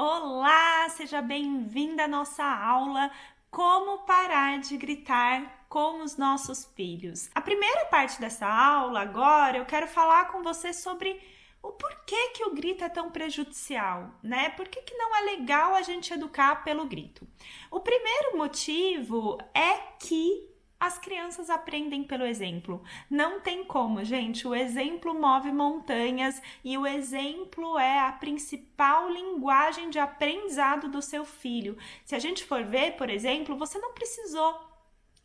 Olá, seja bem-vinda à nossa aula Como parar de gritar com os nossos filhos. A primeira parte dessa aula, agora, eu quero falar com você sobre o porquê que o grito é tão prejudicial, né? Por que não é legal a gente educar pelo grito? O primeiro motivo é que as crianças aprendem pelo exemplo. Não tem como, gente. O exemplo move montanhas e o exemplo é a principal linguagem de aprendizado do seu filho. Se a gente for ver, por exemplo, você não precisou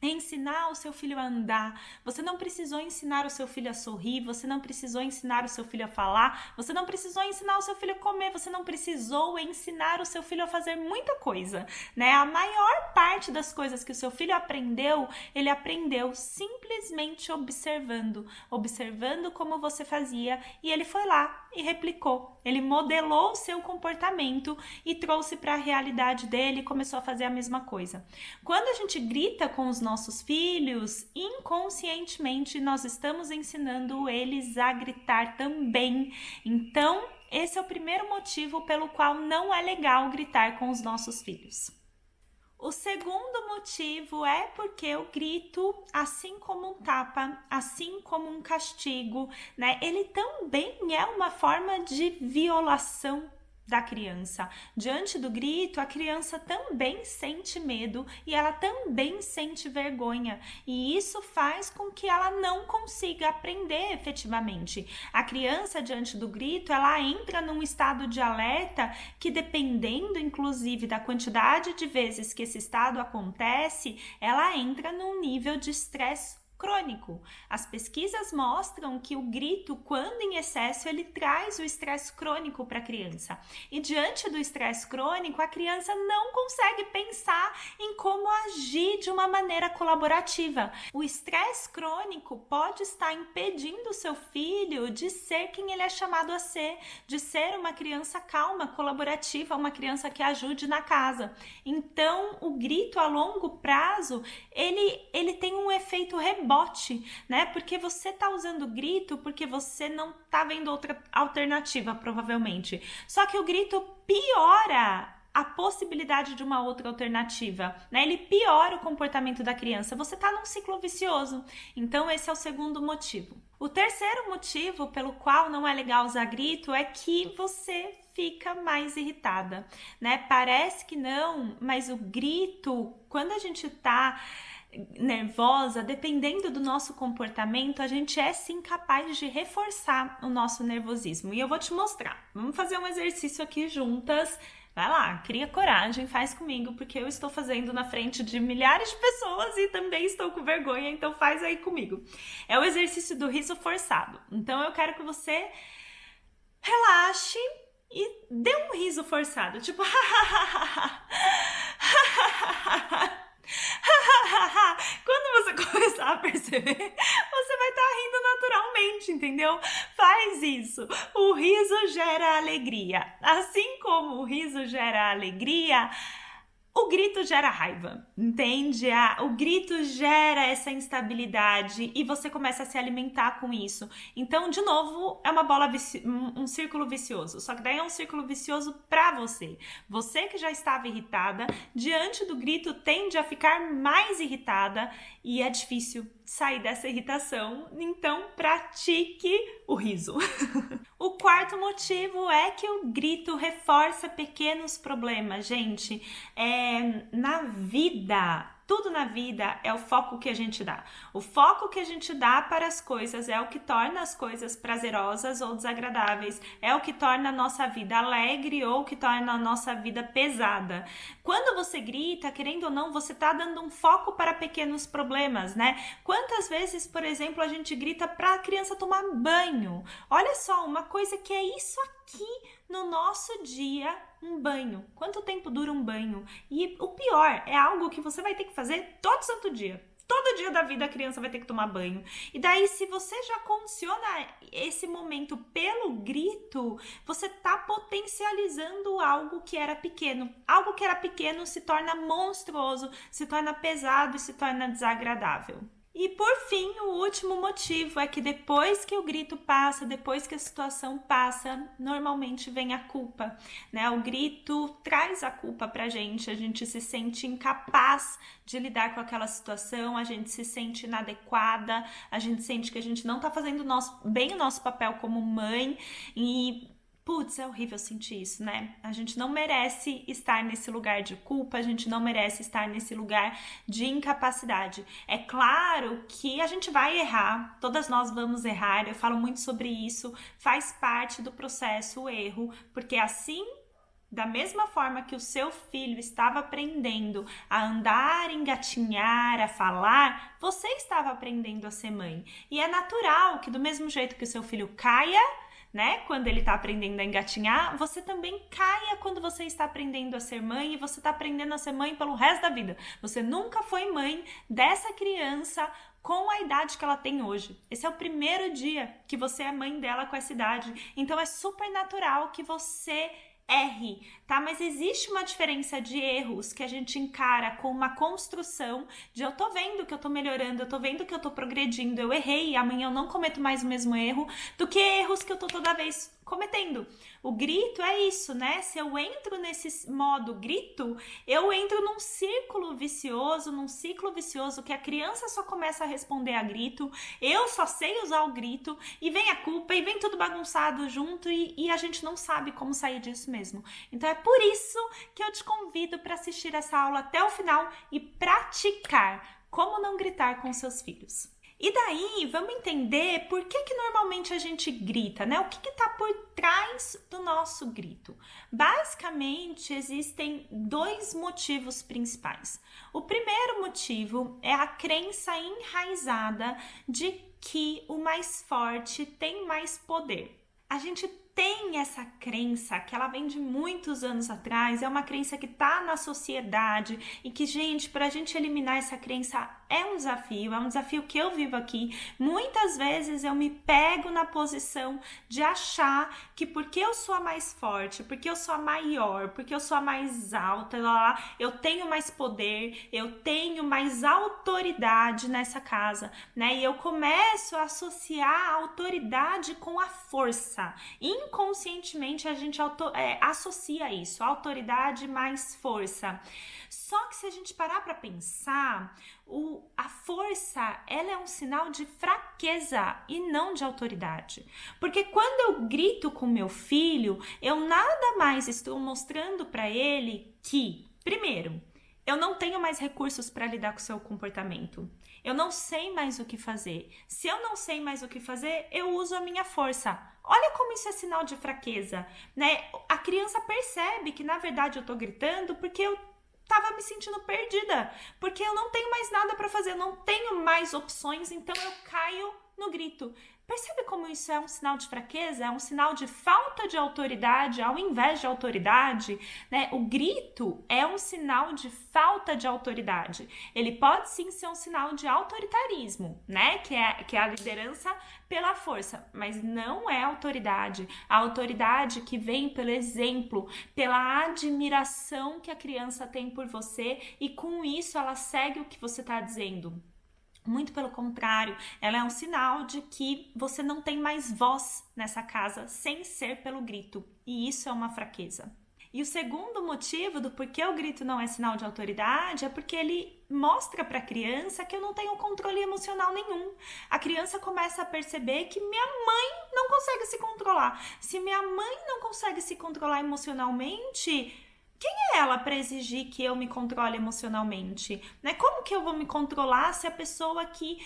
ensinar o seu filho a andar, você não precisou ensinar o seu filho a sorrir, você não precisou ensinar o seu filho a falar, você não precisou ensinar o seu filho a comer, você não precisou ensinar o seu filho a fazer muita coisa, né? A maior parte das coisas que o seu filho aprendeu, ele aprendeu simplesmente observando como você fazia, e ele foi lá e replicou. Ele modelou o seu comportamento e trouxe para a realidade dele e começou a fazer a mesma coisa. Quando a gente grita com os nossos filhos, inconscientemente nós estamos ensinando eles a gritar também. Então, esse é o primeiro motivo pelo qual não é legal gritar com os nossos filhos. O segundo motivo é porque o grito, assim como um tapa, assim como um castigo, né, ele também é uma forma de violação da criança. Diante do grito, a criança também sente medo e ela também sente vergonha, e isso faz com que ela não consiga aprender efetivamente. A criança, diante do grito, ela entra num estado de alerta que, dependendo inclusive da quantidade de vezes que esse estado acontece, ela entra num nível de estresse crônico. As pesquisas mostram que o grito, quando em excesso, ele traz o estresse crônico para a criança. E diante do estresse crônico, a criança não consegue pensar em como agir de uma maneira colaborativa. O estresse crônico pode estar impedindo o seu filho de ser quem ele é chamado a ser, de ser uma criança calma, colaborativa, uma criança que ajude na casa. Então, o grito a longo prazo, ele tem um efeito rebote, né? Porque você tá usando o grito porque você não tá vendo outra alternativa, provavelmente. Só que o grito piora a possibilidade de uma outra alternativa, né? Ele piora o comportamento da criança. Você tá num ciclo vicioso. Então, esse é o segundo motivo. O terceiro motivo pelo qual não é legal usar grito é que você fica mais irritada, né? Parece que não, mas o grito, quando a gente tá nervosa, dependendo do nosso comportamento, a gente é sim capaz de reforçar o nosso nervosismo. E eu vou te mostrar. Vamos fazer um exercício aqui juntas. Vai lá, cria coragem, faz comigo, porque eu estou fazendo na frente de milhares de pessoas e também estou com vergonha, então faz aí comigo. É o exercício do riso forçado. Então eu quero que você relaxe e dê um riso forçado, tipo quando você começar a perceber, você vai estar rindo naturalmente, entendeu? Faz isso. O riso gera alegria. Assim como o riso gera alegria, o grito gera raiva, entende? O grito gera essa instabilidade e você começa a se alimentar com isso. Então, de novo, é uma um círculo vicioso. Só que daí é um círculo vicioso pra você. Você que já estava irritada, diante do grito tende a ficar mais irritada e é difícil sair dessa irritação. Então, pratique o riso. O quarto motivo é que o grito reforça pequenos problemas, gente. Na vida, tudo na vida é o foco que a gente dá. O foco que a gente dá para as coisas é o que torna as coisas prazerosas ou desagradáveis, é o que torna a nossa vida alegre ou que torna a nossa vida pesada. Quando você grita, querendo ou não, você está dando um foco para pequenos problemas, né? Quantas vezes, por exemplo, a gente grita para a criança tomar banho? Olha só, uma coisa que é isso aqui no nosso dia, um banho. Quanto tempo dura um banho? E o pior, é algo que você vai ter que fazer todo santo dia. Todo dia da vida a criança vai ter que tomar banho. E daí, se você já condiciona esse momento pelo grito, você tá potencializando algo que era pequeno. Algo que era pequeno se torna monstruoso, se torna pesado e se torna desagradável. E por fim, o último motivo é que depois que o grito passa, depois que a situação passa, normalmente vem a culpa, né? O grito traz a culpa pra gente, a gente se sente incapaz de lidar com aquela situação, a gente se sente inadequada, a gente sente que a gente não tá fazendo bem o nosso papel como mãe e putz, é horrível sentir isso, né? A gente não merece estar nesse lugar de culpa, a gente não merece estar nesse lugar de incapacidade. É claro que a gente vai errar, todas nós vamos errar, eu falo muito sobre isso, faz parte do processo o erro, porque assim, da mesma forma que o seu filho estava aprendendo a andar, engatinhar, a falar, você estava aprendendo a ser mãe. E é natural que do mesmo jeito que o seu filho caia, né? Quando ele está aprendendo a engatinhar, você também caia quando você está aprendendo a ser mãe e você está aprendendo a ser mãe pelo resto da vida. Você nunca foi mãe dessa criança com a idade que ela tem hoje. Esse é o primeiro dia que você é mãe dela com essa idade. Então é super natural que você erre, tá? Mas existe uma diferença de erros que a gente encara com uma construção de eu tô vendo que eu tô melhorando, eu tô vendo que eu tô progredindo, eu errei, amanhã eu não cometo mais o mesmo erro, do que erros que eu tô toda vez cometendo. O grito é isso, né? Se eu entro nesse modo grito, eu entro num ciclo vicioso que a criança só começa a responder a grito, eu só sei usar o grito, e vem a culpa, e vem tudo bagunçado junto, e a gente não sabe como sair disso mesmo. Então é por isso que eu te convido para assistir essa aula até o final e praticar como não gritar com seus filhos. E daí, vamos entender por que normalmente a gente grita, né? O que está por trás do nosso grito? Basicamente, existem dois motivos principais. O primeiro motivo é a crença enraizada de que o mais forte tem mais poder. A gente tem essa crença que ela vem de muitos anos atrás, é uma crença que está na sociedade e que, gente, para a gente eliminar essa crença é um desafio que eu vivo aqui. Muitas vezes eu me pego na posição de achar que porque eu sou a mais forte, porque eu sou a maior, porque eu sou a mais alta, eu tenho mais poder, eu tenho mais autoridade nessa casa, né? E eu começo a associar a autoridade com a força. Inconscientemente a gente associa isso, autoridade mais força. Só que se a gente parar para pensar, a força, ela é um sinal de fraqueza e não de autoridade. Porque quando eu grito com meu filho, eu nada mais estou mostrando para ele que, primeiro, eu não tenho mais recursos para lidar com o seu comportamento. Eu não sei mais o que fazer. Se eu não sei mais o que fazer, eu uso a minha força. Olha como isso é sinal de fraqueza, né? A criança percebe que, na verdade, eu tô gritando porque eu tava me sentindo perdida, porque eu não tenho mais nada para fazer, eu não tenho mais opções, então eu caio no grito. Percebe como isso é um sinal de fraqueza? É um sinal de falta de autoridade ao invés de autoridade, né? O grito é um sinal de falta de autoridade. Ele pode sim ser um sinal de autoritarismo, né? Que é a liderança pela força, mas não é autoridade. A autoridade que vem pelo exemplo, pela admiração que a criança tem por você e com isso ela segue o que você está dizendo. Muito pelo contrário, ela é um sinal de que você não tem mais voz nessa casa sem ser pelo grito. E isso é uma fraqueza. E o segundo motivo do porquê o grito não é sinal de autoridade é porque ele mostra para a criança que eu não tenho controle emocional nenhum. A criança começa a perceber que minha mãe não consegue se controlar. Se minha mãe não consegue se controlar emocionalmente, quem é ela para exigir que eu me controle emocionalmente? Né? Como que eu vou me controlar se a pessoa que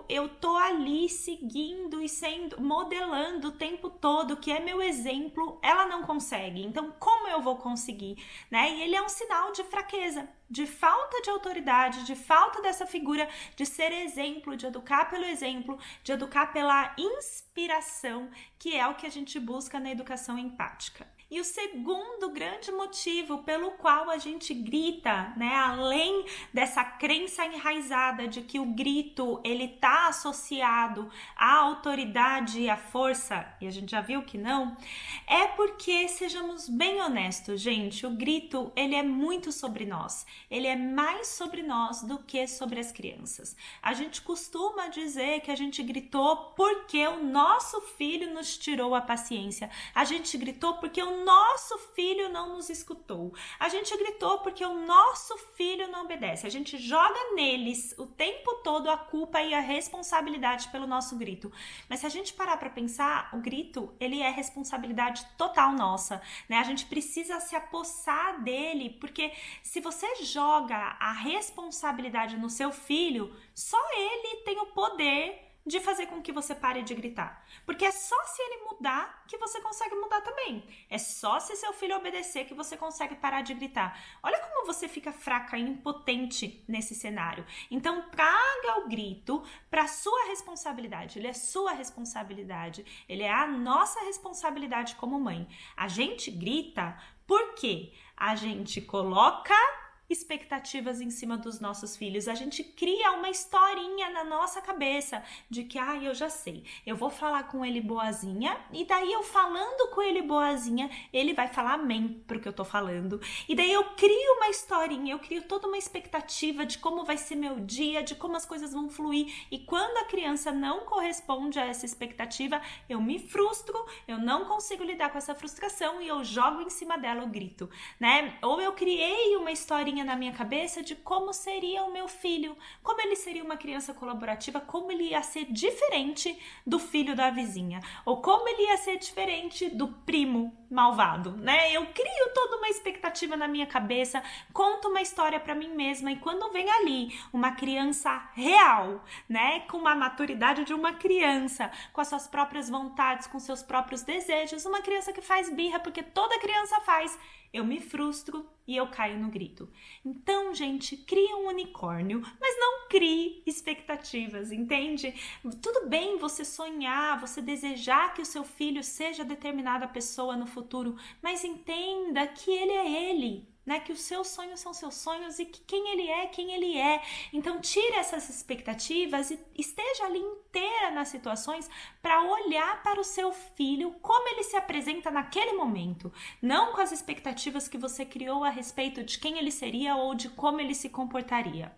eu tô ali seguindo e modelando o tempo todo, que é meu exemplo, ela não consegue? Então, como eu vou conseguir? Né? E ele é um sinal de fraqueza, de falta de autoridade, de falta dessa figura de ser exemplo, de educar pelo exemplo, de educar pela inspiração, que é o que a gente busca na educação empática. E o segundo grande motivo pelo qual a gente grita, né, além dessa crença enraizada de que o grito ele tá associado à autoridade e à força, e a gente já viu que não, é porque, sejamos bem honestos, gente, o grito ele é muito sobre nós, ele é mais sobre nós do que sobre as crianças. A gente costuma dizer que a gente gritou porque o nosso filho nos tirou a paciência, a gente gritou porque o nosso filho não nos escutou. A gente gritou porque o nosso filho não obedece. A gente joga neles o tempo todo a culpa e a responsabilidade pelo nosso grito. Mas se a gente parar para pensar, o grito, ele é responsabilidade total nossa, né? A gente precisa se apossar dele, porque se você joga a responsabilidade no seu filho, só ele tem o poder de fazer com que você pare de gritar. Porque é só se ele mudar que você consegue mudar também. É só se seu filho obedecer que você consegue parar de gritar. Olha como você fica fraca e impotente nesse cenário. Então, traga o grito para sua responsabilidade. Ele é sua responsabilidade. Ele é a nossa responsabilidade como mãe. A gente grita porque a gente coloca expectativas em cima dos nossos filhos. A gente cria uma historinha na nossa cabeça de que, eu já sei, eu vou falar com ele boazinha e daí eu falando com ele boazinha, ele vai falar amém pro que eu tô falando. E daí eu crio uma historinha, eu crio toda uma expectativa de como vai ser meu dia, de como as coisas vão fluir. E quando a criança não corresponde a essa expectativa, eu me frustro, eu não consigo lidar com essa frustração e eu jogo em cima dela o grito, né? Ou eu criei uma historinha na minha cabeça de como seria o meu filho, como ele seria uma criança colaborativa, como ele ia ser diferente do filho da vizinha, ou como ele ia ser diferente do primo malvado, né? Eu crio toda uma expectativa na minha cabeça, conto uma história para mim mesma e quando vem ali uma criança real, né, com uma maturidade de uma criança, com as suas próprias vontades, com seus próprios desejos, uma criança que faz birra porque toda criança faz, eu me frustro e eu caio no grito. Então, gente, crie um unicórnio, mas não crie expectativas, entende? Tudo bem você sonhar, você desejar que o seu filho seja determinada pessoa no futuro, mas entenda que ele é ele, né? Que os seus sonhos são seus sonhos e que quem ele é. Então, tire essas expectativas e esteja ali inteira nas situações para olhar para o seu filho como ele se apresenta naquele momento, não com as expectativas que você criou a respeito de quem ele seria ou de como ele se comportaria.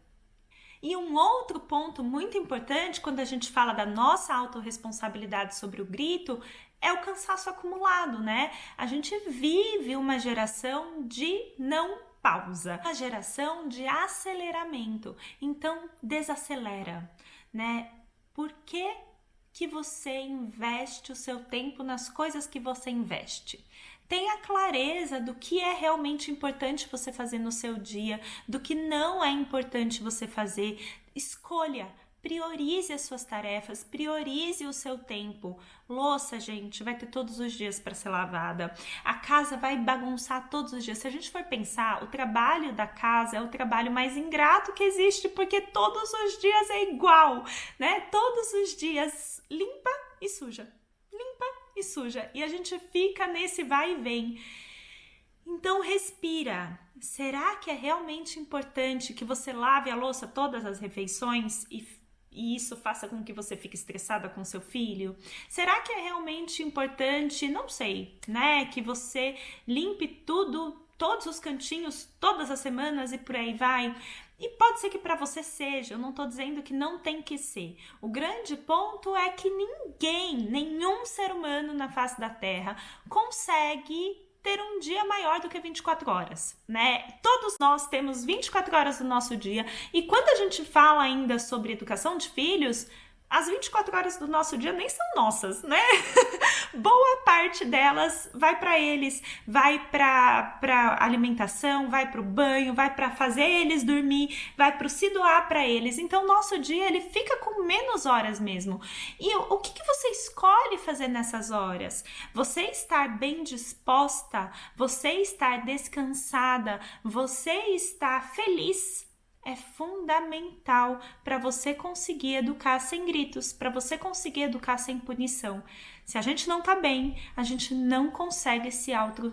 E um outro ponto muito importante quando a gente fala da nossa autorresponsabilidade sobre o grito é o cansaço acumulado, né? A gente vive uma geração de não pausa, uma geração de aceleramento. Então, desacelera, né? Por que você investe o seu tempo nas coisas que você investe? Tenha clareza do que é realmente importante você fazer no seu dia, do que não é importante você fazer. Escolha, priorize as suas tarefas, priorize o seu tempo. Louça, gente, vai ter todos os dias para ser lavada. A casa vai bagunçar todos os dias. Se a gente for pensar, o trabalho da casa é o trabalho mais ingrato que existe, porque todos os dias é igual, né? Todos os dias limpa e suja. Limpa e suja. E a gente fica nesse vai e vem. Então respira. Será que é realmente importante que você lave a louça todas as refeições e isso faça com que você fique estressada com seu filho? Será que é realmente importante, não sei, né, que você limpe tudo, todos os cantinhos, todas as semanas e por aí vai? E pode ser que para você seja, eu não estou dizendo que não tem que ser. O grande ponto é que nenhum ser humano na face da Terra consegue ter um dia maior do que 24 horas, né? Todos nós temos 24 horas do nosso dia e quando a gente fala ainda sobre educação de filhos, as 24 horas do nosso dia nem são nossas, né? Boa parte delas vai para eles, vai para alimentação, vai para o banho, vai para fazer eles dormir, vai para se doar para eles. Então, nosso dia ele fica com menos horas mesmo. E o que você escolhe fazer nessas horas? Você estar bem disposta, você estar descansada, você estar feliz é fundamental para você conseguir educar sem gritos, para você conseguir educar sem punição. Se a gente não tá bem, a gente não consegue se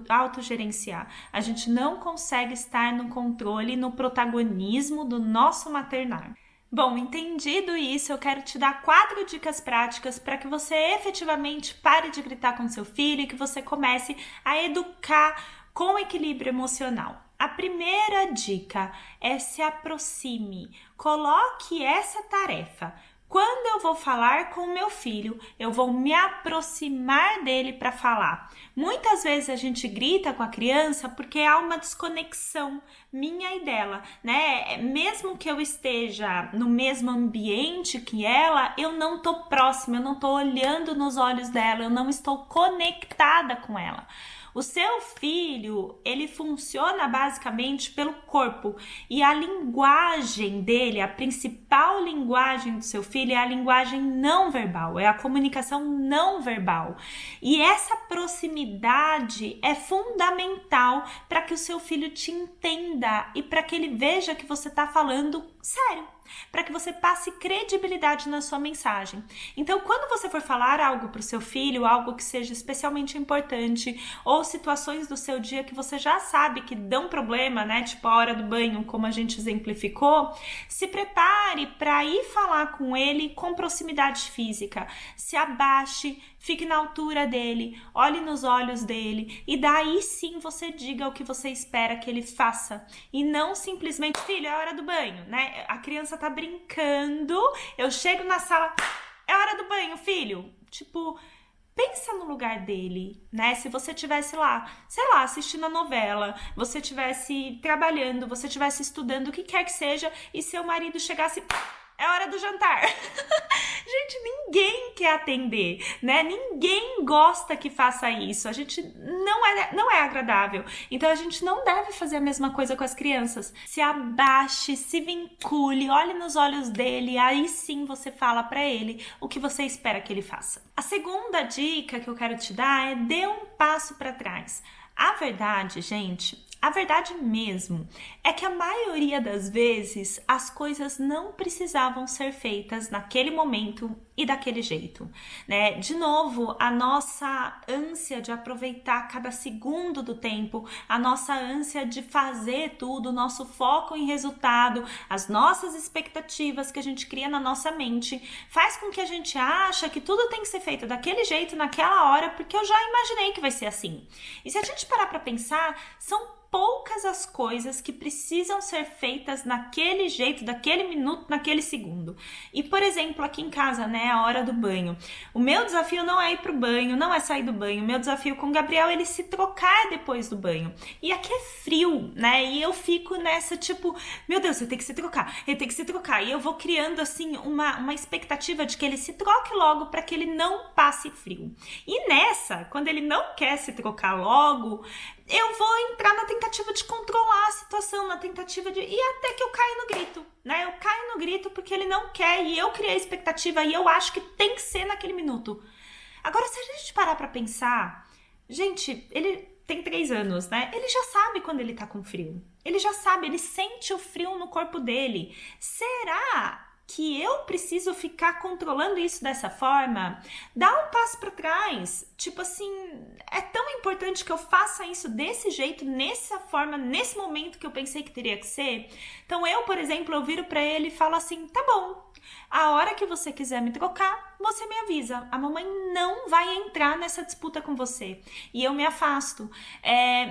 autogerenciar, a gente não consegue estar no controle, no protagonismo do nosso maternar. Bom, entendido isso, eu quero te dar 4 dicas práticas para que você efetivamente pare de gritar com seu filho e que você comece a educar com equilíbrio emocional. A primeira dica é se aproxime, coloque essa tarefa. Quando eu vou falar com o meu filho, eu vou me aproximar dele para falar. Muitas vezes a gente grita com a criança porque há uma desconexão minha e dela, né? Mesmo que eu esteja no mesmo ambiente que ela, eu não tô próxima, eu não tô olhando nos olhos dela, eu não estou conectada com ela. O seu filho, ele funciona basicamente pelo corpo e a linguagem dele, a principal linguagem do seu filho é a linguagem não verbal, é a comunicação não verbal. E essa proximidade é fundamental para que o seu filho te entenda e para que ele veja que você está falando sério, para que você passe credibilidade na sua mensagem. Então, quando você for falar algo para o seu filho, algo que seja especialmente importante, ou situações do seu dia que você já sabe que dão problema, né? Tipo a hora do banho, como a gente exemplificou, se prepare para ir falar com ele com proximidade física. Se abaixe, fique na altura dele, olhe nos olhos dele e daí sim você diga o que você espera que ele faça. E não simplesmente, filho, é hora do banho, né? A criança tá brincando, eu chego na sala, é hora do banho, filho. Tipo, pensa no lugar dele, né? Se você tivesse lá, sei lá, assistindo a novela, você tivesse trabalhando, você tivesse estudando, o que quer que seja, e seu marido chegasse, é hora do jantar. Gente, ninguém quer atender, né? Ninguém gosta que faça isso. A gente não é agradável. Então a gente não deve fazer a mesma coisa com as crianças. Se abaixe, se vincule, olhe nos olhos dele, aí sim você fala pra ele o que você espera que ele faça. A segunda dica que eu quero te dar é dê um passo pra trás. A verdade, gente, a verdade mesmo é que a maioria das vezes as coisas não precisavam ser feitas naquele momento e daquele jeito, né? De novo, a nossa ânsia de aproveitar cada segundo do tempo, a nossa ânsia de fazer tudo, o nosso foco em resultado, as nossas expectativas que a gente cria na nossa mente, faz com que a gente ache que tudo tem que ser feito daquele jeito, naquela hora, porque eu já imaginei que vai ser assim. E se a gente parar para pensar, são poucas as coisas que precisam ser feitas naquele jeito, daquele minuto, naquele segundo. E, por exemplo, aqui em casa, né, a hora do banho. O meu desafio não é ir pro banho, não é sair do banho. O meu desafio com o Gabriel é ele se trocar depois do banho. E aqui é frio, né, e eu fico nessa, tipo, meu Deus, ele tem que se trocar, ele tem que se trocar. E eu vou criando, assim, uma expectativa de que ele se troque logo para que ele não passe frio. E nessa, quando ele não quer se trocar logo, eu vou entrar na tentativa de controlar a situação, na tentativa de... E até que eu caio no grito, né? Eu caio no grito porque ele não quer e eu criei a expectativa e eu acho que tem que ser naquele minuto. Agora, se a gente parar pra pensar... Gente, ele tem 3 anos, né? Ele já sabe quando ele tá com frio. Ele já sabe, ele sente o frio no corpo dele. Será que eu preciso ficar controlando isso dessa forma? Dá um passo para trás. Tipo assim, é tão importante que eu faça isso desse jeito, nessa forma, nesse momento que eu pensei que teria que ser. Então eu, por exemplo, eu viro para ele e falo assim, tá bom, a hora que você quiser me trocar, você me avisa. A mamãe não vai entrar nessa disputa com você. E eu me afasto.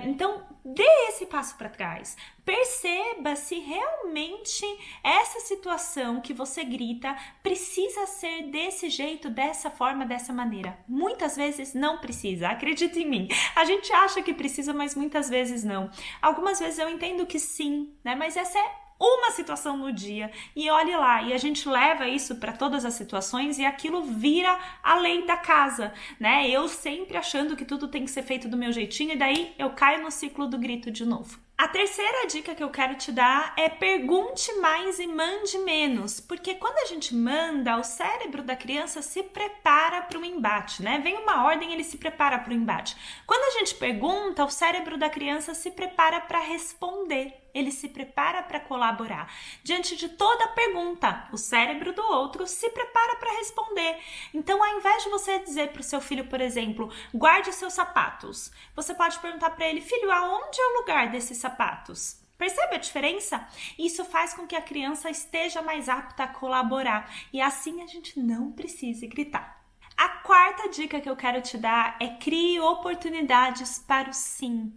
Então, dê esse passo para trás. Perceba se realmente essa situação que você grita precisa ser desse jeito, dessa forma, dessa maneira. Muitas vezes não precisa, acredita em mim. A gente acha que precisa, mas muitas vezes não. Algumas vezes eu entendo que sim, né? Mas essa é uma situação no dia e olhe lá, e a gente leva isso para todas as situações e aquilo vira a lei da casa, né? Eu sempre achando que tudo tem que ser feito do meu jeitinho e daí eu caio no ciclo do grito de novo. A terceira dica que eu quero te dar é pergunte mais e mande menos, porque quando a gente manda, o cérebro da criança se prepara para o embate, né? Vem uma ordem, ele se prepara para o embate. Quando a gente pergunta, o cérebro da criança se prepara para responder. ele se prepara para colaborar. Diante de toda pergunta, o cérebro do outro se prepara para responder. Então, ao invés de você dizer para o seu filho, por exemplo, guarde seus sapatos, você pode perguntar para ele, filho, aonde é o lugar desses sapatos? Percebe a diferença? Isso faz com que a criança esteja mais apta a colaborar e assim a gente não precise gritar. A quarta dica que eu quero te dar é crie oportunidades para o sim.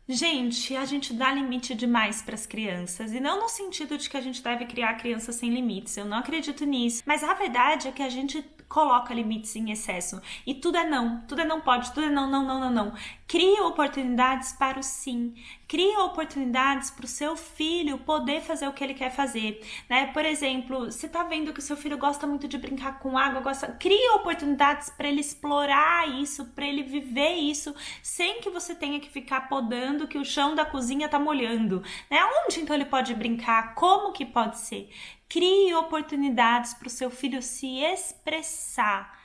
Gente, a gente dá limite demais para as crianças e não no sentido de que a gente deve criar crianças sem limites, eu não acredito nisso, mas a verdade é que a gente coloca limites em excesso e tudo é não pode, tudo é não, não, não, não, não. Crie oportunidades para o sim, crie oportunidades para o seu filho poder fazer o que ele quer fazer, né? Por exemplo, você tá vendo que o seu filho gosta muito de brincar com água, crie oportunidades para ele explorar isso, para ele viver isso, sem que você tenha que ficar podando que o chão da cozinha tá molhando, né? Onde então ele pode brincar? Como que pode ser? Crie oportunidades para o seu filho se expressar.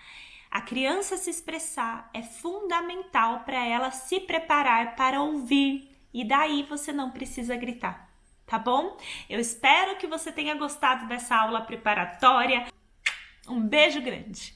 A criança se expressar é fundamental para ela se preparar para ouvir e daí você não precisa gritar, tá bom? Eu espero que você tenha gostado dessa aula preparatória. Um beijo grande!